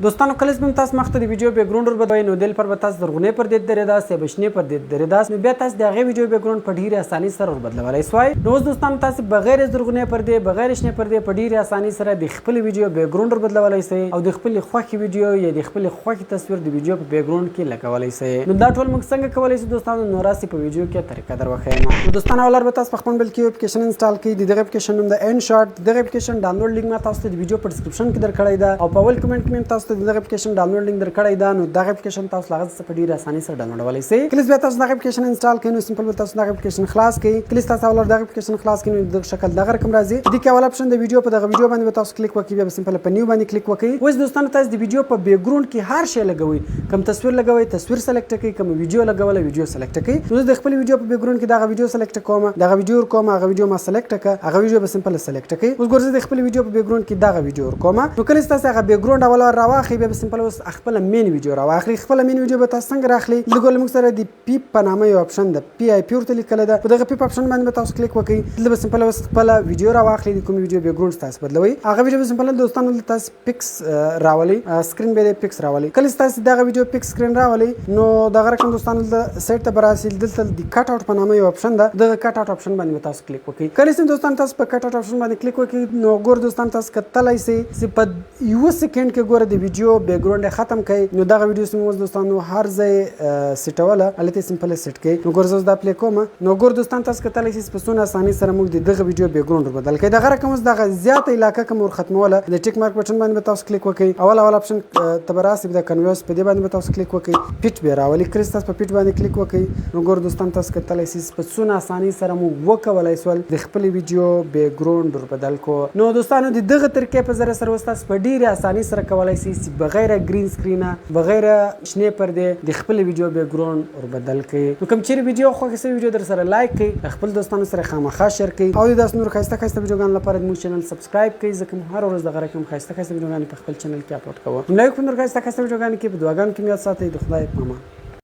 دوستانو کله چې تاسو مخته د ویډیو بیک ګراوند ور بدوي نو دل پر تاسو درغونه پر دې درېداس یا بشنه پر دې درېداس نو بیا تاسو د هغه ویډیو بیک ګراوند په ډیره اساني سره ور بدلولای شئ. نو دوستانو تاسو بغیر درغونه پر دې بغیر شنه پر دې په ډیره اساني سره د خپل ویډیو بیک ګراوند ور بدلولای شئ او د خپل خوښي ویډیو یا د خپل خوښي تصویر د ویډیو په بیک ګراوند کې لګولای شئ. نو دا ټول موږ څنګه کولای شو دوستانو نو راسي په ویډیو کې طریقه دروخم. نو دوستانو اول به تاسو په خپل بل کې اپلیکیشن انسټال کړئ. دغه اپلیکیشن نوم د ان شارټ. دغه اپلیکیشن ډاونلوډ لینک ما تاسو ته د ویډیو په ډسکرپشن کې درکړی دا او په اول کمنټ کې تاسو ته دغه اپلیکیشن ډاونلوډ لینک درکړی دا. نو دغه اپلیکیشن تاسو لاغت په ډیره اساني سره ډاونلوډولای شئ. کله چې تاسو دغه اپلیکیشن انسټال کړئ نو سمپل تاسو دغه اپلیکیشن خلاص کړئ. کله تاسو اول دغه اپلیکیشن خلاص کړئ نو د شکل دغه رقم راځي. د کې اول اپشن د ویډیو په دغه ویډیو باندې تاسو کلیک وکړئ. بیا سمپل په نیو باندې کلیک وکړئ. اوس دوستانو تاسو د ویډیو په بیک ګراوند کې هر شی لګوي. کوم تصویر لګوي تصویر سلیکټ کړئ. کوم ویډیو لګول ویډیو سلیکټ کړئ. نو د خپل ویډیو په بیک ګراوند کې دغه ویډیو سلیکټ کوم. دغه ویډیو کوم هغه ویډیو ما سلیکټ کړه. هغه ویډیو به سمپل سلیکټ کړئ. اوس ګورئ د خپل ویډیو په بیک ګراوند کې دغه ویډیو کوم. نو کله تاسو هغه بیک ګراوند اول راواخی بیا سمپل اوس خپل مین ویډیو راواخلي. خپل مین ویډیو به تاسو څنګه راخلي لګول موږ سره د پی په نامه یو اپشن د پی آی پی ورته لیکل ده. په دغه پی اپشن باندې تاسو کلیک وکړئ. دلته سمپل اوس خپل ویډیو راواخلي. د کوم ویډیو بیک ګراوند تاسو بدلوي هغه ویډیو سمپل دوستانو تاسو پکس راولي سکرین به د پکس راولي. کله تاسو دغه ویډیو پکس سکرین راولي نو دغه رقم دوستانو د سیټ ته براسي دلته د کټ اوټ په نامه یو اپشن ده. دغه کټ اوټ اپشن باندې تاسو کلیک وکړئ. کله چې دوستانو تاسو په کټ اوټ اپشن باندې کلیک وکړئ نو ګور دوستانو تاسو کتلای شئ چې په یو سکند کې ګور د ویډیو بیک ګراوند ختم کړئ. نو دغه ویډیو سموس دوستانو هر ځای سیټوله الته سمپل سیټ کړئ. نو ګور زوس دا پلی کوم. نو ګور دوستانو تاسو کتلای شئ په سونه اساني سره موږ دغه ویډیو بیک ګراوند بدل کړئ. دغه رقم اوس دغه زیات علاقه کوم ور ختموله د ټیک مارک بٹن باندې تاسو کلیک وکړئ. اول اپشن تبراسي د کنویس په دې باندې تاسو کلیک وکړئ. پیټ به راولي. کله تاسو په پیټ باندې کلیک وکړئ نو ګور دوستانو تاسو کتلای شئ په سونه اساني سره موږ وکولای سول د خپل ویډیو بیک ګراوند ور بدل کو. نو دوستانو دغه طریقې په ذریعہ سره تاسو په ډیره اساني سره کولای شئ چې بغیر گرین سکرین بغیر شنه پردې د خپل ویډیو بیک ګراوند ور بدل کړئ. نو کوم چیرې ویډیو خوښ شي ویډیو در سره لایک کړئ. خپل دوستانو سره خامخا شیر کړئ او د نور خاصه ویډیوګان لپاره موږ چینل سبسکرایب کړئ ځکه هر ورځ دغه رقم خاصه ویډیوګان په خپل چینل کې اپلوډ کوو. لایک نور خاصه ویډیوګان کې په دعاګانو کې یاد ساتئ. د خدای په امان.